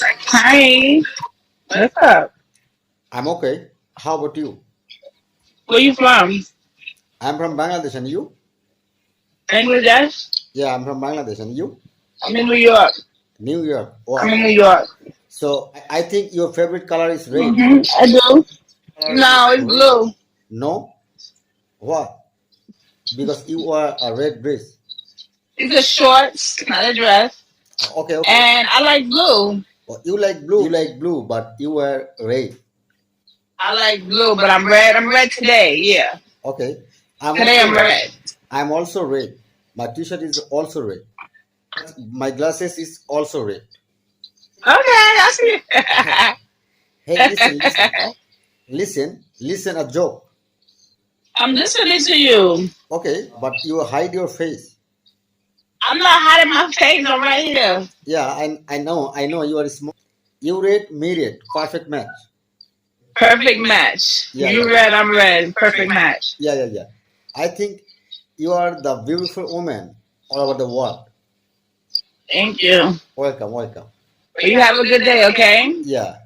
Hi. What's up? I'm okay. How about you? Where you from? I'm from Bangladesh, and you? Bangladesh? Yeah, I'm from Bangladesh, and you? I'm in New York. New York. I'm Wow. in New York. So I think your favorite color is red. I do. Color is No, it's red. blue. No? What? Because you are a red dress. It's a shorts, not a dress. Okay, okay. And I like blue. Oh, you like blue, but you wear red. I like blue, but I'm red. I'm red today. Yeah. Okay. I'm Today also I'm red. red. I'm also red. My t-shirt is also red. My glasses is also red. Okay, I see. Hey, listen a joke. I'm listening to you. Okay, but you hide your face. I'm not hiding my face. I'm right here. Yeah, I know you are small. You rate me rate. Perfect match. Perfect match. Yeah, You yeah, red, I'm red. Perfect match. yeah. I think you are the beautiful woman all over the world. Thank you. Welcome, welcome. Well, you have a good day, okay? Yeah.